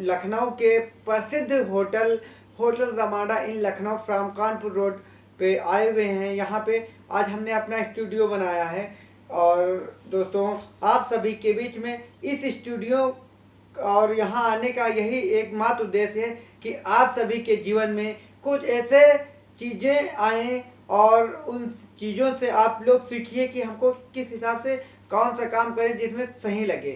लखनऊ के प्रसिद्ध hotel Ramada in Lucknow from Kanpur road पे आए हुए हैं। यहाँ पे आज हमने अपना स्टूडियो बनाया है और दोस्तों आप सभी के बीच में इस स्टूडियो और यहाँ आने का यही एकमात्र उद्देश्य है कि आप सभी के जीवन में कुछ ऐसे चीज़ें आएँ और उन चीज़ों से आप लोग सीखिए कि हमको किस हिसाब से कौन सा काम करें जिसमें सही लगे।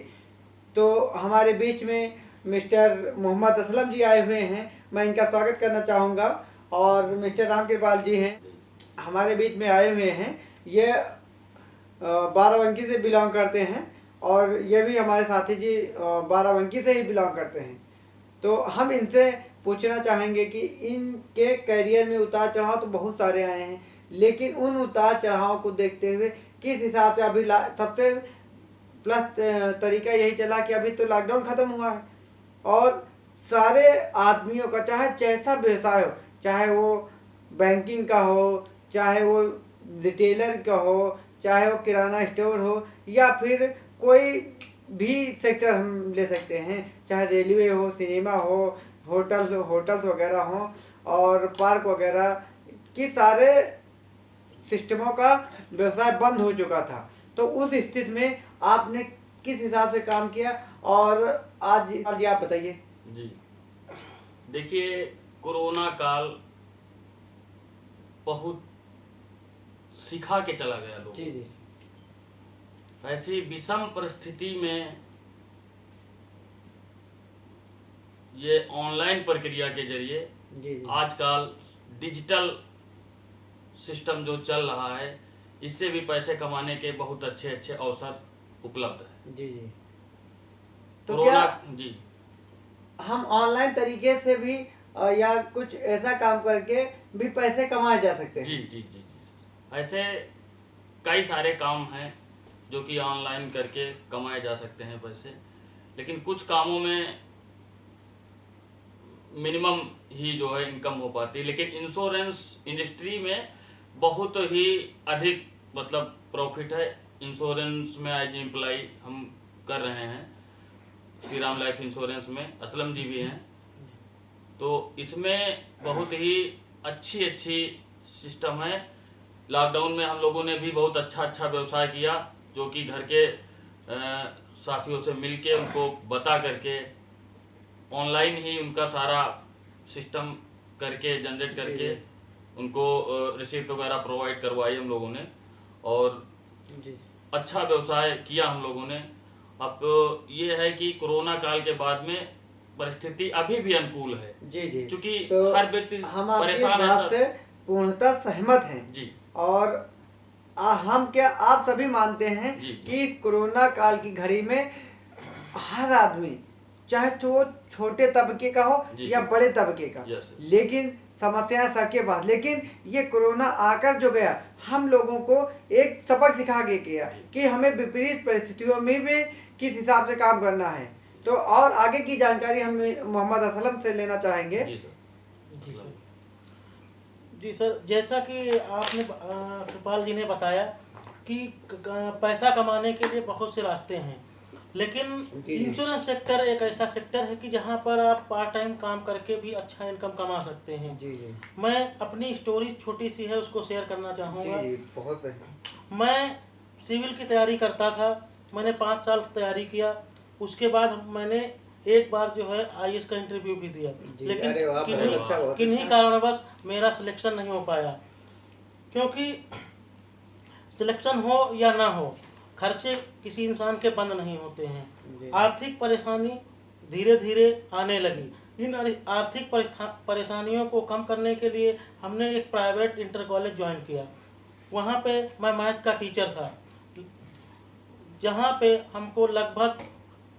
तो हमारे बीच में मिस्टर मोहम्मद असलम जी आए हुए हैं, मैं इनका स्वागत करना चाहूँगा। और मिस्टर राम कृपाल जी हैं हमारे बीच में आए हुए हैं, ये बाराबंकी से बिलोंग करते हैं और ये भी हमारे साथी जी बाराबंकी से ही बिलोंग करते हैं। तो हम इनसे पूछना चाहेंगे कि इनके करियर में उतार चढ़ाव तो बहुत सारे आए हैं, लेकिन उन उतार चढ़ाव को देखते हुए किस हिसाब से अभी सबसे प्लस तरीका यही चला कि अभी तो लॉकडाउन ख़त्म हुआ है और सारे आदमियों का चाहे जैसा व्यवसाय हो, चाहे वो बैंकिंग का हो, चाहे वो रिटेलर का हो, चाहे वो किराना स्टोर हो या फिर कोई भी सेक्टर हम ले सकते हैं, चाहे रेलवे हो, सिनेमा हो, होटल्स वगैरह हो और पार्क वगैरह की सारे सिस्टमों का व्यवसाय बंद हो चुका था। तो उस स्थिति में आपने किस हिसाब से काम किया और आज आप बताइए। जी देखिए, कोरोना काल बहुत सिखा के चला गया लोग। जी जी। ऐसी विषम परिस्थिति में ये ऑनलाइन प्रक्रिया के जरिए आजकल डिजिटल सिस्टम जो चल रहा है, इससे भी पैसे कमाने के बहुत अच्छे अच्छे अवसर उपलब्ध है। जी जी। तो कोरोना जी हम ऑनलाइन तरीके से भी या कुछ ऐसा काम करके भी पैसे कमाए जा सकते हैं? जी जी जी जी। ऐसे कई सारे काम हैं जो कि ऑनलाइन करके कमाए जा सकते हैं पैसे, लेकिन कुछ कामों में मिनिमम ही जो है इनकम हो पाती है। लेकिन इंश्योरेंस इंडस्ट्री में बहुत ही अधिक मतलब प्रॉफिट है। इंश्योरेंस में एज एम्प्लॉय हम कर रहे हैं, श्री राम लाइफ इंश्योरेंस में असलम जी भी हैं। तो इसमें बहुत ही अच्छी सिस्टम है। लॉकडाउन में हम लोगों ने भी बहुत अच्छा व्यवसाय किया, जो कि घर के साथियों से मिलके उनको बता करके ऑनलाइन ही उनका सारा सिस्टम करके जनरेट करके उनको रिसीप्ट वगैरह प्रोवाइड करवाई हम लोगों ने और अच्छा व्यवसाय किया हम लोगों ने। अब ये है कि कोरोना काल के बाद में परिस्थिति अभी भी अनुकूल है। जी जी। क्योंकि तो हर व्यक्ति हम परेशान है से पूर्णतः सहमत हैं जी। और हम क्या आप सभी मानते हैं कि कोरोना काल की घड़ी में हर आदमी चाहे तो छोटे तबके का हो या बड़े तबके का, लेकिन समस्याएं सबके पास, लेकिन ये कोरोना आकर जो गया हम लोगों को एक सबक सिखा के गया कि हमें विपरीत परिस्थितियों में भी किस हिसाब से काम करना है। तो और आगे की जानकारी हम मोहम्मद असलम से लेना चाहेंगे। जी सर, जैसा कि आपने कृपाल जी ने बताया कि पैसा कमाने के लिए बहुत से रास्ते हैं, लेकिन इंश्योरेंस सेक्टर एक ऐसा सेक्टर है कि जहां पर आप पार्ट टाइम काम करके भी अच्छा इनकम कमा सकते हैं। जी जी। मैं अपनी स्टोरी छोटी सी है उसको शेयर करना चाहूँगा। जी, बहुत सही। मैं सिविल की तैयारी करता था, मैंने 5 साल तैयारी किया। उसके बाद मैंने एक बार जो है IAS का इंटरव्यू भी दिया, लेकिन किन्हीं कारणवश मेरा सिलेक्शन नहीं हो पाया। क्योंकि सिलेक्शन हो या ना हो, खर्चे किसी इंसान के बंद नहीं होते हैं। आर्थिक परेशानी धीरे धीरे आने लगी। इन आर्थिक परेशानियों को कम करने के लिए हमने एक प्राइवेट इंटर कॉलेज ज्वाइन किया। वहाँ पे मैं मैथ का टीचर था, जहाँ पे हमको लगभग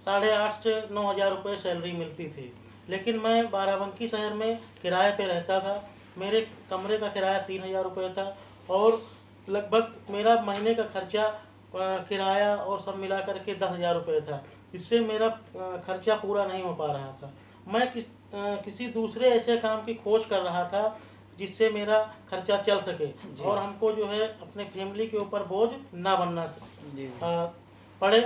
8,500 से 9,000 रुपये सैलरी मिलती थी। लेकिन मैं बाराबंकी शहर में किराए पे रहता था। मेरे कमरे का किराया 3,000 रुपये था और लगभग मेरा महीने का खर्चा किराया और सब मिला करके 10,000 रुपये था। इससे मेरा खर्चा पूरा नहीं हो पा रहा था। मैं किसी दूसरे ऐसे काम की खोज कर रहा था जिससे मेरा खर्चा चल सके और हमको जो है अपने फैमिली के ऊपर बोझ ना बनना पड़े।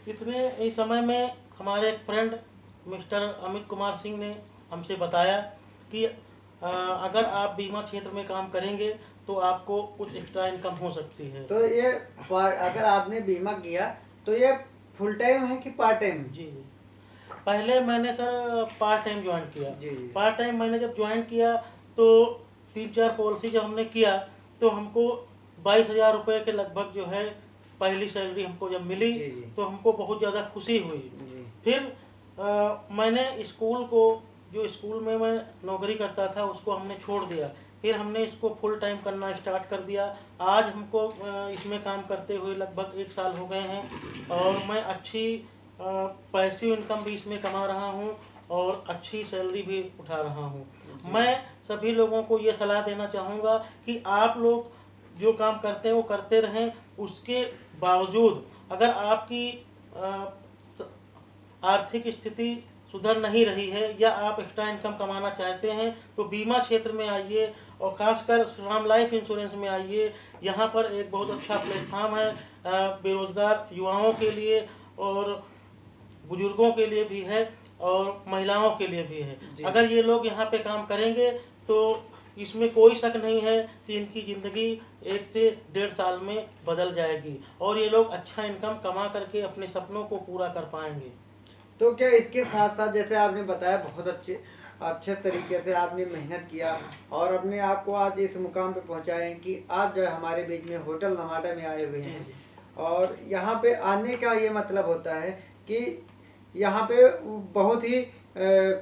इतने इस समय में हमारे एक फ्रेंड मिस्टर अमित कुमार सिंह ने हमसे बताया कि अगर आप बीमा क्षेत्र में काम करेंगे तो आपको कुछ एक्स्ट्रा इनकम हो सकती है। तो ये अगर आपने बीमा किया तो ये फुल टाइम है कि पार्ट टाइम? जी जी, पहले मैंने सर पार्ट टाइम ज्वाइन किया। पार्ट टाइम मैंने जब ज्वाइन किया तो 3-4 पॉलिसी जब हमने किया तो हमको 22,000 रुपये के लगभग जो है पहली सैलरी हमको जब मिली तो हमको बहुत ज़्यादा खुशी हुई। फिर मैंने स्कूल को, जो स्कूल में मैं नौकरी करता था उसको हमने छोड़ दिया, फिर हमने इसको फुल टाइम करना स्टार्ट कर दिया। आज हमको इसमें काम करते हुए लगभग 1 साल हो गए हैं और मैं अच्छी पैसिव इनकम भी इसमें कमा रहा हूँ और अच्छी सैलरी भी उठा रहा हूँ। मैं सभी लोगों को ये सलाह देना चाहूँगा कि आप लोग जो काम करते हैं वो करते रहें, उसके बावजूद अगर आपकी आर्थिक स्थिति सुधर नहीं रही है या आप एक्स्ट्रा इनकम कमाना चाहते हैं तो बीमा क्षेत्र में आइए और ख़ासकर श्रीराम लाइफ इंश्योरेंस में आइए। यहाँ पर एक बहुत अच्छा प्लेटफार्म है बेरोज़गार युवाओं के लिए और बुजुर्गों के लिए भी है और महिलाओं के लिए भी है। अगर ये लोग यहाँ पे काम करेंगे तो इसमें कोई शक नहीं है कि इनकी ज़िंदगी 1 से 1.5 साल में बदल जाएगी और ये लोग अच्छा इनकम कमा करके अपने सपनों को पूरा कर पाएंगे। तो क्या इसके साथ साथ जैसे आपने बताया बहुत अच्छे तरीके से आपने मेहनत किया और अपने आप को आज इस मुकाम पे पहुंचाए कि आप जो हमारे बीच में होटल नमाडा में आए हुए हैं और यहाँ पे आने का ये मतलब होता है कि यहाँ पे बहुत ही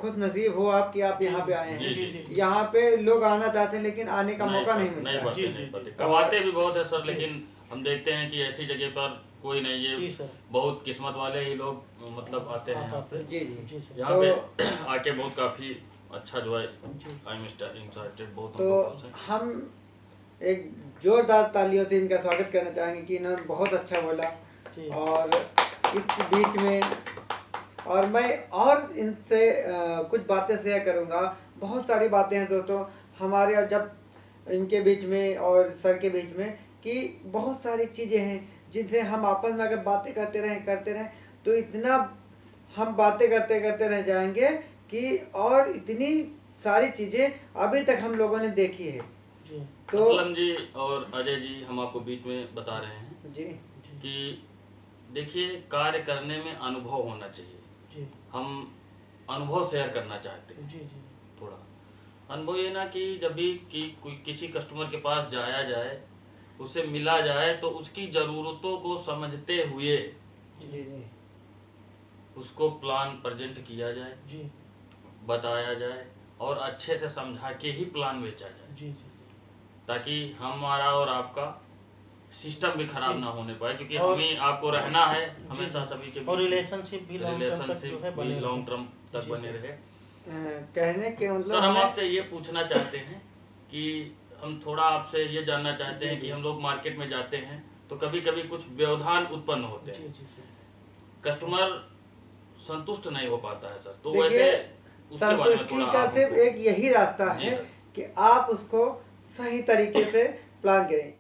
खुश नसीब हो आप कि आप यहाँ पे आए हैं। यहाँ पे लोग आना चाहते हैं लेकिन आने का मौका नहीं मिलता। कमाते भी बहुत है सर, लेकिन हम देखते हैं कि ऐसी जगह पर कोई नहीं, ये बहुत किस्मत वाले ही लोग मतलब आते हैं यहाँ पे। यहाँ पे आके बहुत काफ़ी अच्छा जो है आई एम एक्साइटेड बहुत। तो हम एक जोरदार तालियों से इनका स्वागत करना चाहेंगे कि इन्होंने बहुत अच्छा बोला और इस बीच में और मैं और इनसे कुछ बातें शेयर करूँगा। बहुत सारी बातें हैं दोस्तों हमारे और जब इनके बीच में और सर के बीच में कि बहुत सारी चीज़ें हैं जिनसे हम आपस में अगर बातें करते रहें तो इतना हम बातें करते रह जाएंगे कि और इतनी सारी चीज़ें अभी तक हम लोगों ने देखी है। तो असलम जी और अजय जी हम आपको बीच में बता रहे हैं जी कि देखिए कार्य करने में अनुभव होना चाहिए जी। हम अनुभव शेयर करना चाहते हैं जी जी। थोड़ा अनुभव ये ना कि जब भी किसी कस्टमर के पास जाया जाए, उसे मिला जाए तो उसकी ज़रूरतों को समझते हुए उसको प्लान प्रेजेंट किया जाए जी, बताया जाए और अच्छे से समझा के ही प्लान बेचा जाए जी जी, ताकि हमारा और आपका सिस्टम भी खराब ना होने पाए, क्योंकि हमें आपको रहना है हमेशा सभी के और रिलेशनशिप भी लॉन्ग टर्म तक बने रहे। कहने के मतलब सर हम आपसे ये पूछना चाहते हैं कि हम थोड़ा आपसे ये जानना चाहते हैं कि हम लोग मार्केट में जाते हैं तो कभी कभी कुछ व्यवधान उत्पन्न होते हैं, कस्टमर संतुष्ट नहीं हो पाता है सर, तो वैसे उसके बारे में थोड़ा का सिर्फ एक यही रास्ता है कि आप उसको सही तरीके से प्लान करें।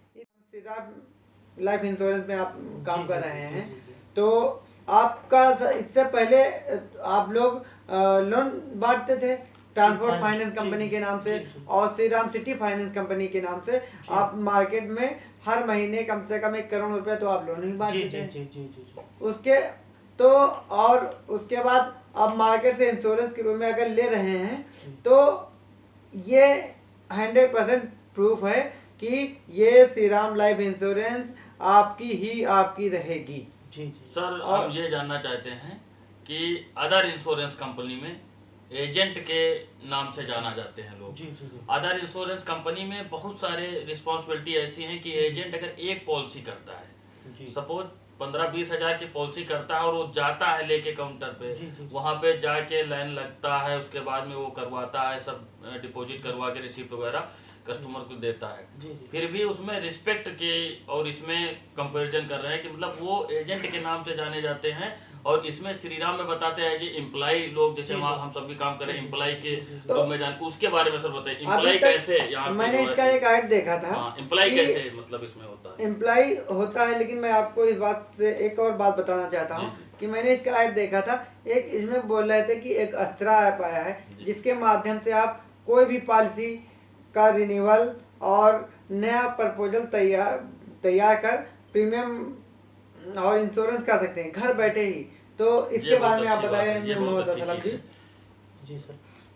लाइफ इंश्योरेंस में आप काम कर रहे हैं तो आपका इससे पहले आप लोग लोन बांटते थे ट्रांसपोर्ट फाइनेंस कंपनी के नाम से और श्रीराम सिटी फाइनेंस कंपनी के नाम से आप मार्केट में हर महीने कम से कम 1 करोड़ रुपए तो आप लोन ही बांटते थे। उसके तो और उसके बाद आप मार्केट से इंश्योरेंस के रूप में अगर ले रहे हैं तो ये 100% प्रूफ है कि ये श्रीराम लाइफ इंश्योरेंस आपकी रहेगी। जी जी सर, हम ये जानना चाहते हैं कि अदर इंश्योरेंस कंपनी में एजेंट के नाम से जाना जाते हैं लोग। जी जी जी। अदर इंश्योरेंस कंपनी में बहुत सारे रिस्पॉन्सिबिलिटी ऐसी हैं कि एजेंट अगर एक पॉलिसी करता है, सपोज 15-20 हज़ार की पॉलिसी करता है और वो जाता है लेके काउंटर पे, वहाँ पे जाके लाइन लगता है, उसके बाद में वो करवाता है सब डिपॉजिट करवा के रिसिप्ट वगैरह, कस्टमर को देता है, जी जी। फिर भी उसमें रिस्पेक्ट के और इसमें कंपैरिजन कर रहे हैं कि मतलब वो एजेंट के नाम से जाने जाते हैं, और इसमें श्री राम में बताते हैं जी एम्प्लॉय लोग, जैसे हम सब भी काम करें एम्प्लॉय के रूप में जान, उसके बारे में सर बताइए एम्प्लॉय कैसे यहाँ पे मैंने इसका एक ऐड देखा था। हाँ, एम्प्लॉय कैसे मतलब इसमें होता है? एम्प्लॉय होता है, लेकिन मैं आपको इस बात से एक और बात बताना चाहता हूँ कि मैंने इसका ऐड देखा था, एक इसमें बोल रहे थे कि एक अस्त्रा ऐप आया है जिसके माध्यम से आप कोई भी पॉलिसी का रिन्यूअल और नया प्रपोजल तैयार कर प्रीमियम और इंश्योरेंस कर सकते हैं घर बैठे ही। तो इसके बारे में आप बताएं मोहम्मद असलम जी। जी सर,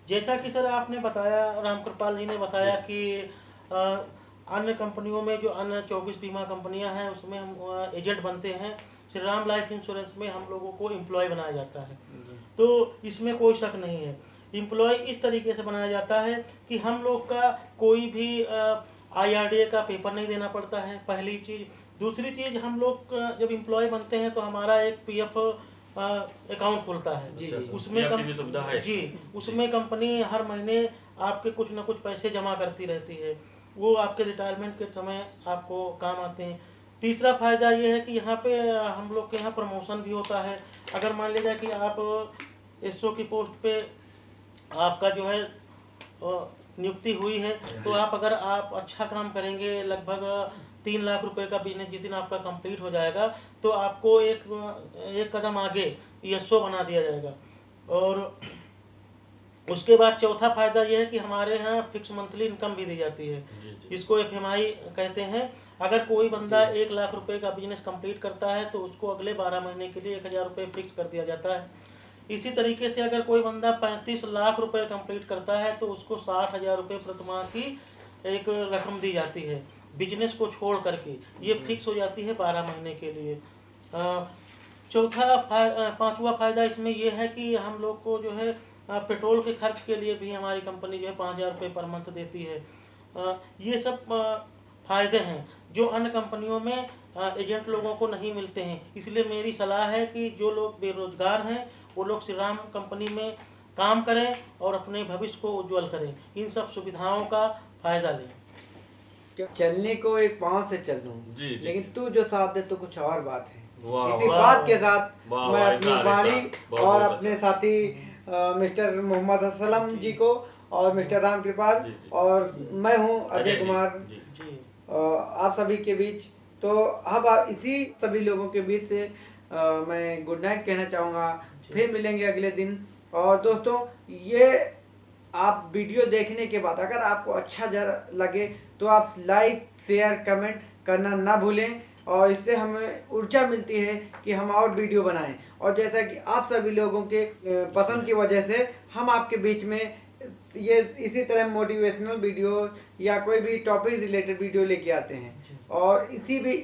जैसा कि सर आपने बताया, रामकृपाल जी ने बताया कि अन्य कंपनियों में जो अन्य 24 बीमा कंपनियां हैं उसमें हम एजेंट बनते हैं, श्री राम लाइफ इंश्योरेंस में हम लोगों को एम्प्लॉय बनाया जाता है। तो इसमें कोई शक नहीं है, एम्प्लॉय इस तरीके से बनाया जाता है कि हम लोग का कोई भी IRDA का पेपर नहीं देना पड़ता है, पहली चीज़। दूसरी चीज़, हम लोग जब एम्प्लॉय बनते हैं तो हमारा एक PF अकाउंट खुलता है जी, उसमें सुविधा है जी, उसमें कंपनी हर महीने आपके कुछ ना कुछ पैसे जमा करती रहती है, वो आपके रिटायरमेंट के समय आपको काम आते हैं। तीसरा फ़ायदा ये है कि यहाँ पे हम लोग के यहाँ प्रमोशन भी होता है। अगर मान लीजिए कि आप SO की पोस्ट पे आपका जो है नियुक्ति हुई है, तो अगर आप अच्छा काम करेंगे, लगभग 3 लाख रुपए का बिजनेस जिस दिन आपका कंप्लीट हो जाएगा, तो आपको एक कदम आगे SO बना दिया जाएगा। और उसके बाद चौथा फ़ायदा यह है कि हमारे यहाँ फिक्स मंथली इनकम भी दी जाती है, इसको FMI कहते हैं। अगर कोई बंदा 1 लाख रुपए का बिजनेस कंप्लीट करता है तो उसको अगले 12 महीने के लिए 1000 रुपये फिक्स कर दिया जाता है। इसी तरीके से अगर कोई बंदा 35 लाख रुपए कंप्लीट करता है तो उसको 60,000 रुपये प्रतिमाह की एक रकम दी जाती है, बिजनेस को छोड़ करके ये फिक्स हो जाती है 12 महीने के लिए। पांचवा फ़ायदा इसमें यह है कि हम लोग को जो है पेट्रोल के खर्च के लिए भी हमारी कंपनी जो है 5,000 रुपये पर मंथ देती है। ये सब फ़ायदे हैं जो अन्य कंपनियों में एजेंट लोगों को नहीं मिलते हैं। इसलिए मेरी सलाह है कि जो लोग बेरोजगार हैं वो लोग श्री राम कंपनी में काम करें और अपने भविष्य को उज्जवल करें, इन सब सुविधाओं का फ़ायदा लें। चलने को एक पाँव से चल दूं, लेकिन तू जो साथ दे तो कुछ और बात है। इसी वाह, बात के साथ वाह, मैं वाह, अपनी ऐसा, वाणी ऐसा, और बहुत अपने साथी मिस्टर मोहम्मद असलम जी को और मिस्टर रामकृपाल और मैं हूं अजय कुमार आप सभी के बीच, तो अब इसी सभी लोगों के बीच से मैं गुड नाइट कहना चाहूँगा। फिर मिलेंगे अगले दिन। और दोस्तों, ये आप वीडियो देखने के बाद अगर आपको अच्छा लगे तो आप लाइक शेयर कमेंट करना ना भूलें, और इससे हमें ऊर्जा मिलती है कि हम और वीडियो बनाएं। और जैसा कि आप सभी लोगों के पसंद की वजह से हम आपके बीच में ये इसी तरह मोटिवेशनल वीडियो या कोई भी टॉपिक रिलेटेड वीडियो लेके आते हैं। और इसी भी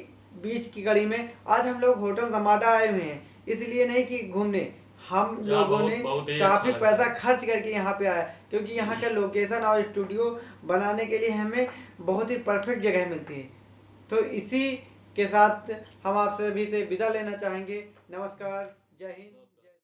बीच की कड़ी में आज हम लोग होटल रमाडा आए हुए हैं, इसलिए नहीं कि घूमने, हम लोगों ने काफ़ी पैसा खर्च करके यहाँ पे आया, क्योंकि यहाँ का लोकेशन और स्टूडियो बनाने के लिए हमें बहुत ही परफेक्ट जगह मिलती है। तो इसी के साथ हम आप सभी से विदा लेना चाहेंगे। नमस्कार, जय हिंद।